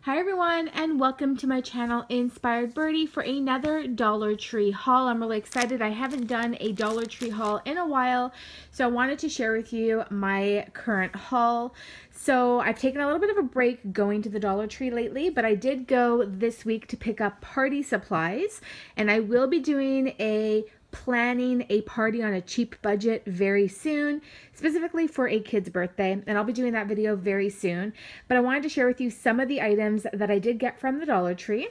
Hi everyone, and welcome to my channel Inspired Birdie for another Dollar Tree haul. I'm really excited. I haven't done a Dollar Tree haul in a while, so I wanted to share with you my current haul. So I've taken a little bit of a break going to the Dollar Tree lately, but I did go this week to pick up party supplies, and I will be doing planning a party on a cheap budget very soon, specifically for a kid's birthday, and I'll be doing that video very soon. But I wanted to share with you some of the items that I did get from the Dollar Tree,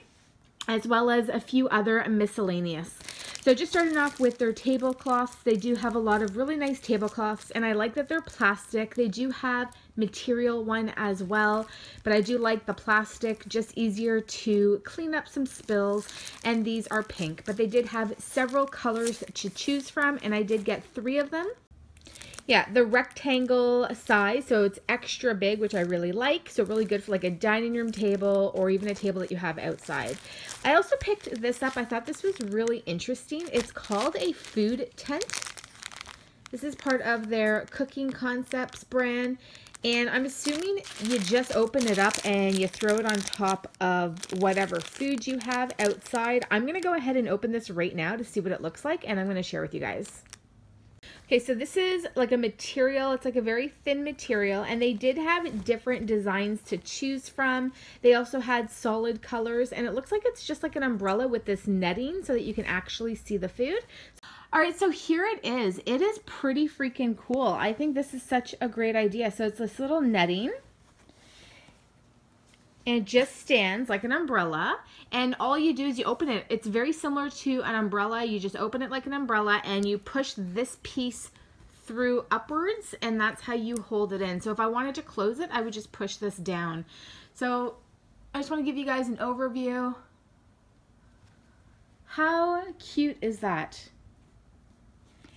as well as a few other miscellaneous. So just starting off with their tablecloths, they do have a lot of really nice tablecloths, and I like that they're plastic. They do have material one as well, but I do like the plastic, just easier to clean up some spills. And these are pink, but they did have several colors to choose from, and I did get 3 of them. Yeah, the rectangle size, so it's extra big, which I really like. So really good for like a dining room table or even a table that you have outside. I also picked this up. I thought this was really interesting. It's called a food tent. This is part of their Cooking Concepts brand. And I'm assuming you just open it up and you throw it on top of whatever food you have outside. I'm going to go ahead and open this right now to see what it looks like, and I'm going to share with you guys. Okay, so this is like a material. It's like a very thin material, and they did have different designs to choose from. They also had solid colors, and it looks like it's just like an umbrella with this netting so that you can actually see the food. All right, so here it is. It is pretty freaking cool. I think this is such a great idea. So it's this little netting, and it just stands like an umbrella, and all you do is you open it. It's very similar to an umbrella. You just open it like an umbrella, and you push this piece through upwards, and that's how you hold it in. So if I wanted to close it, I would just push this down. So I just want to give you guys an overview. How cute is that?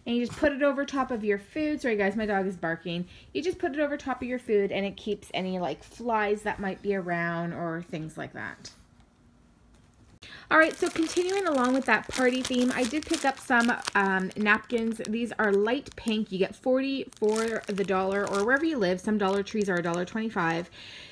And you just put it over top of your food. Sorry guys, my dog is barking. You just put it over top of your food, and it keeps any like flies that might be around or things like that. All right, so continuing along with that party theme, I did pick up some napkins. These are light pink. You get 40 for the dollar, or wherever you live. Some Dollar Trees are $1.25.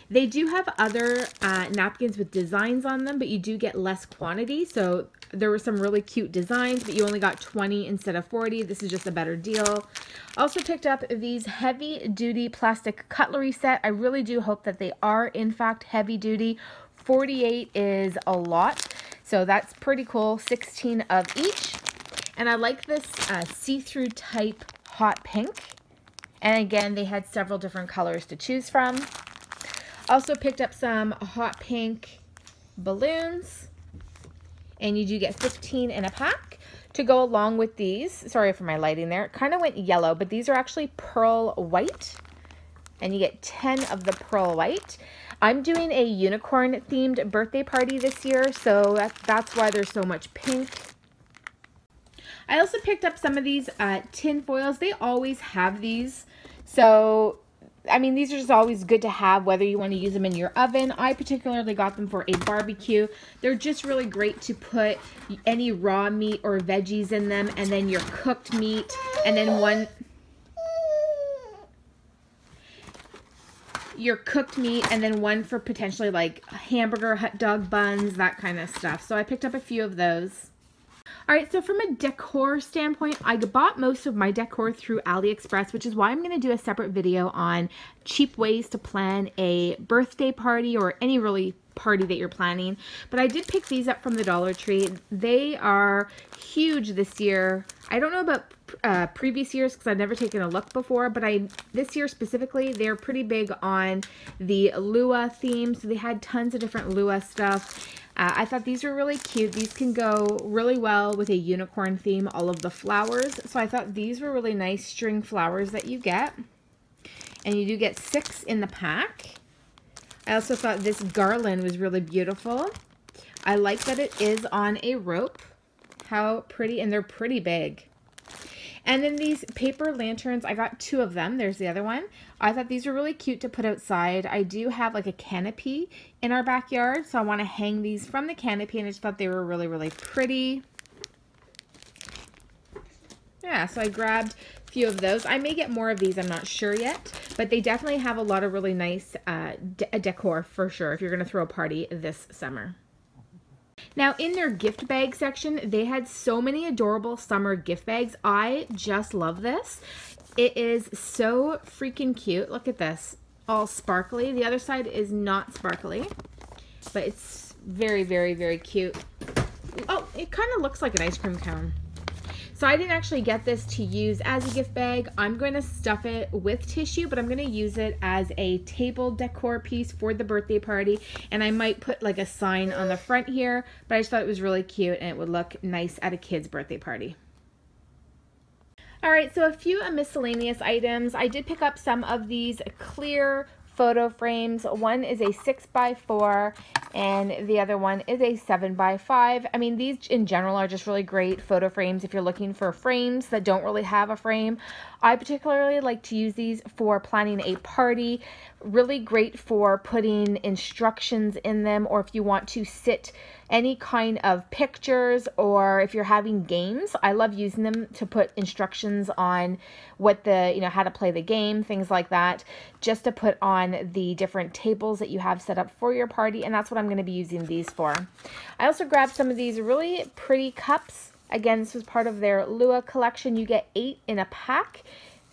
They do have other napkins with designs on them, but you do get less quantity. So there were some really cute designs, but you only got 20 instead of 40. This is just a better deal. Also picked up these heavy duty plastic cutlery set. I really do hope that they are in fact heavy duty. 48 is a lot. So that's pretty cool, 16 of each. And I like this see-through type hot pink. And again, they had several different colors to choose from. Also picked up some hot pink balloons. And you do get 15 in a pack to go along with these. Sorry for my lighting there. It kind of went yellow, but these are actually pearl white. And you get 10 of the pearl white. I'm doing a unicorn themed birthday party this year, so that's why there's so much pink. I also picked up some of these tin foils. They always have these. So, I mean, these are just always good to have, whether you want to use them in your oven. I particularly got them for a barbecue. They're just really great to put any raw meat or veggies in them, and then your cooked meat, and then one for potentially like hamburger, hot dog buns, that kind of stuff. So I picked up a few of those. All right, so from a decor standpoint, I bought most of my decor through AliExpress, which is why I'm going to do a separate video on cheap ways to plan a birthday party or any really party that you're planning. But I did pick these up from the Dollar Tree. They are huge this year. I don't know about previous years because I've never taken a look before, but this year specifically, they're pretty big on the Lua theme. So they had tons of different Lua stuff. I thought these were really cute. These can go really well with a unicorn theme, all of the flowers. So I thought these were really nice string flowers that you get. And you do get 6 in the pack. I also thought this garland was really beautiful. I like that it is on a rope. How pretty, and they're pretty big. And then these paper lanterns, I got 2 of them. There's the other one. I thought these were really cute to put outside. I do have like a canopy in our backyard, so I want to hang these from the canopy, and I just thought they were really, really pretty. Yeah, so I grabbed a few of those. I may get more of these, I'm not sure yet, but they definitely have a lot of really nice decor for sure if you're going to throw a party this summer. Now in their gift bag section, they had so many adorable summer gift bags. I just love this. It is so freaking cute. Look at this, all sparkly. The other side is not sparkly, but it's very, very, very cute. Oh, it kind of looks like an ice cream cone. So I didn't actually get this to use as a gift bag. I'm going to stuff it with tissue, but I'm going to use it as a table decor piece for the birthday party. And I might put like a sign on the front here, but I just thought it was really cute and it would look nice at a kid's birthday party. All right, so a few miscellaneous items. I did pick up some of these clear photo frames. One is a 6x4 and the other one is a 7x5. I mean, these in general are just really great photo frames if you're looking for frames that don't really have a frame. I particularly like to use these for planning a party. Really great for putting instructions in them, or if you want to sit any kind of pictures, or if you're having games. I love using them to put instructions on what the, how to play the game, things like that, just to put on the different tables that you have set up for your party. And that's what I'm going to be using these for. I also grabbed some of these really pretty cups. Again, this was part of their Lua collection. You get 8 in a pack.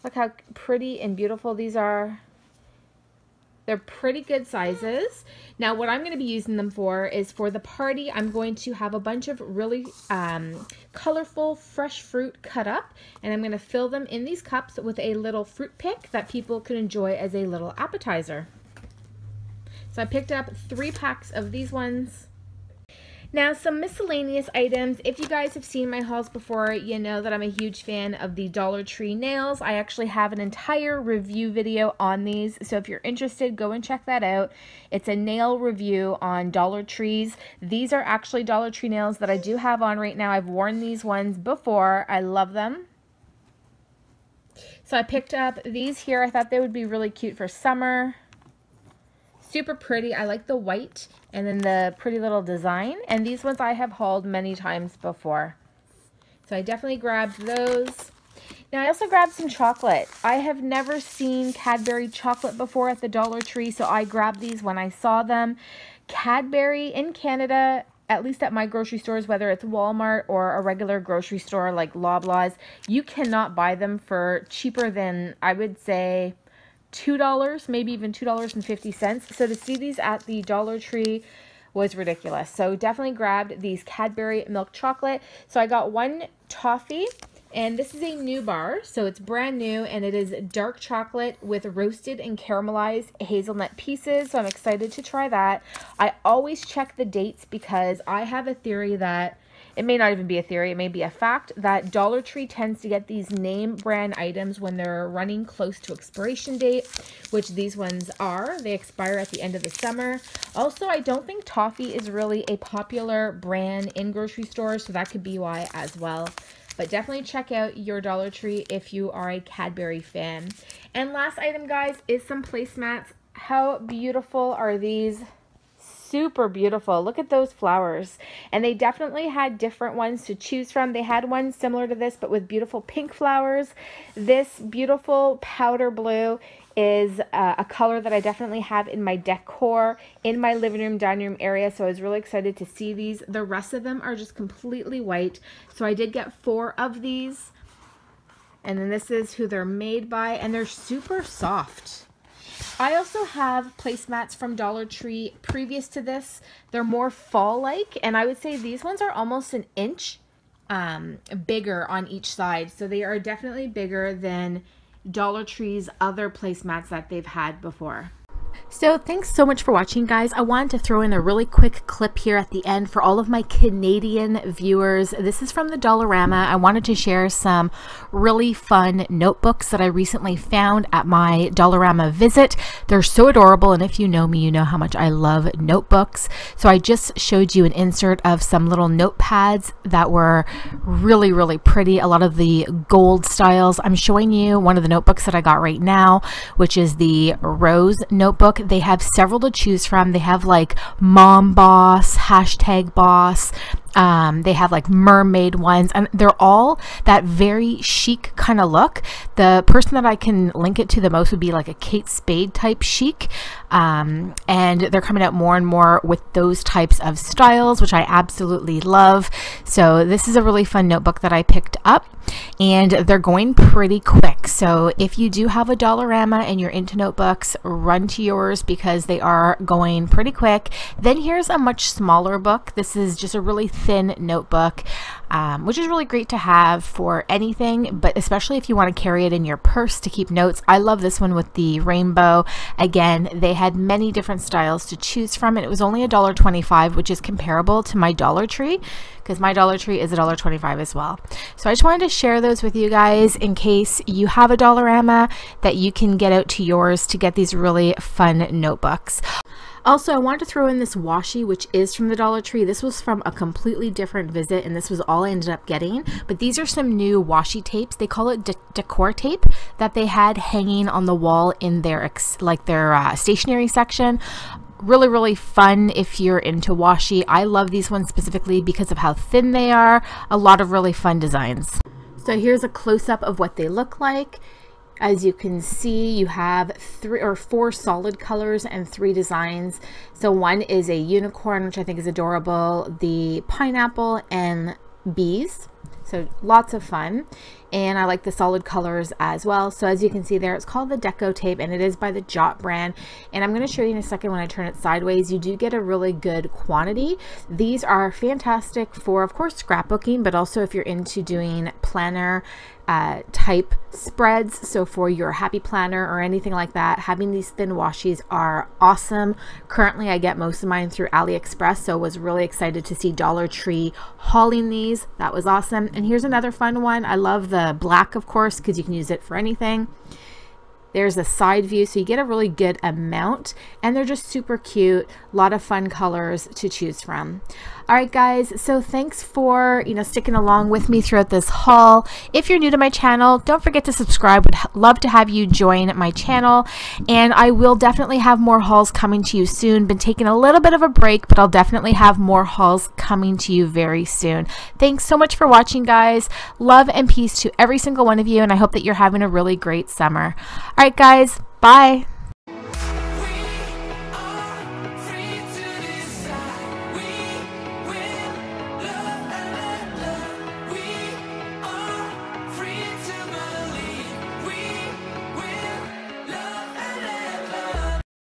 Look how pretty and beautiful these are. They're pretty good sizes. Now, what I'm going to be using them for is for the party. I'm going to have a bunch of really colorful, fresh fruit cut up, and I'm going to fill them in these cups with a little fruit pick that people can enjoy as a little appetizer. So I picked up 3 packs of these ones. Now, some miscellaneous items. If you guys have seen my hauls before, you know that I'm a huge fan of the Dollar Tree nails. I actually have an entire review video on these, so if you're interested, go and check that out. It's a nail review on Dollar Trees. These are actually Dollar Tree nails that I do have on right now. I've worn these ones before. I love them. So I picked up these here. I thought they would be really cute for summer. Super pretty. I like the white and then the pretty little design. And these ones I have hauled many times before. So I definitely grabbed those. Now I also grabbed some chocolate. I have never seen Cadbury chocolate before at the Dollar Tree, so I grabbed these when I saw them. Cadbury in Canada, at least at my grocery stores, whether it's Walmart or a regular grocery store like Loblaws, you cannot buy them for cheaper than, I would say, $2, maybe even $2.50. So to see these at the Dollar Tree was ridiculous. So definitely grabbed these Cadbury milk chocolate. So I got 1 toffee, and this is a new bar. So it's brand new, and it is dark chocolate with roasted and caramelized hazelnut pieces. So I'm excited to try that. I always check the dates because I have a theory that, it may not even be a theory, it may be a fact, that Dollar Tree tends to get these name brand items when they're running close to expiration date, which these ones are. They expire at the end of the summer. Also, I don't think toffee is really a popular brand in grocery stores, so that could be why as well. But definitely check out your Dollar Tree if you are a Cadbury fan. And last item, guys, is some placemats. How beautiful are these? Super beautiful. Look at those flowers. And they definitely had different ones to choose from. They had one similar to this, but with beautiful pink flowers. This beautiful powder blue is a color that I definitely have in my decor in my living room, dining room area. So I was really excited to see these. The rest of them are just completely white. So I did get 4 of these. And then this is who they're made by, and they're super soft. I also have placemats from Dollar Tree previous to this. They're more fall-like, and I would say these ones are almost an inch bigger on each side. So they are definitely bigger than Dollar Tree's other placemats that they've had before. So thanks so much for watching, guys. I wanted to throw in a really quick clip here at the end for all of my Canadian viewers. This is from the Dollarama. I wanted to share some really fun notebooks that I recently found at my Dollarama visit. They're so adorable, and if you know me, you know how much I love notebooks. So I just showed you an insert of some little notepads that were really, really pretty. A lot of the gold styles. I'm showing you one of the notebooks that I got right now, which is the Rose notebook. They have several to choose from. They have like Mom Boss, #Boss, They have like mermaid ones, and they're all that very chic kind of look. The person that I can link it to the most would be like a Kate Spade type chic. And they're coming out more and more with those types of styles, which I absolutely love. So this is a really fun notebook that I picked up, and they're going pretty quick. So if you do have a Dollarama and you're into notebooks, run to yours because they are going pretty quick. Then here's a much smaller book. This is just a really thin notebook, which is really great to have for anything, but especially if you want to carry it in your purse to keep notes. I love this one with the rainbow. Again, they had many different styles to choose from, and it was only $1.25, which is comparable to my Dollar Tree, because my Dollar Tree is $1.25 as well. So I just wanted to share those with you guys in case you have a Dollarama that you can get out to yours to get these really fun notebooks. Also, I wanted to throw in this washi, which is from the Dollar Tree. This was from a completely different visit, and this was all I ended up getting. But these are some new washi tapes. They call it Decor tape that they had hanging on the wall in their stationery section. Really, really fun if you're into washi. I love these ones specifically because of how thin they are. A lot of really fun designs. So here's a close-up of what they look like. As you can see, you have 3 or 4 solid colors and 3 designs. So one is a unicorn, which I think is adorable, the pineapple, and bees. So lots of fun, and I like the solid colors as well. So as you can see there, it's called the Deco tape, and it is by the Jot brand, and I'm going to show you in a second when I turn it sideways. You do get a really good quantity. These are fantastic for, of course, scrapbooking, but also if you're into doing planner type spreads. So for your happy planner or anything like that, having these thin washies are awesome. Currently I get most of mine through AliExpress, so was really excited to see Dollar Tree hauling these. That was awesome. And here's another fun one. I love the black, of course, because you can use it for anything. There's a side view, so you get a really good amount, and they're just super cute. A lot of fun colors to choose from. All right, guys, so thanks for sticking along with me throughout this haul. If you're new to my channel, don't forget to subscribe. Would love to have you join my channel, and I will definitely have more hauls coming to you soon. Been taking a little bit of a break, but I'll definitely have more hauls coming to you very soon. Thanks so much for watching, guys. Love and peace to every single one of you, and I hope that you're having a really great summer. All right, guys, bye.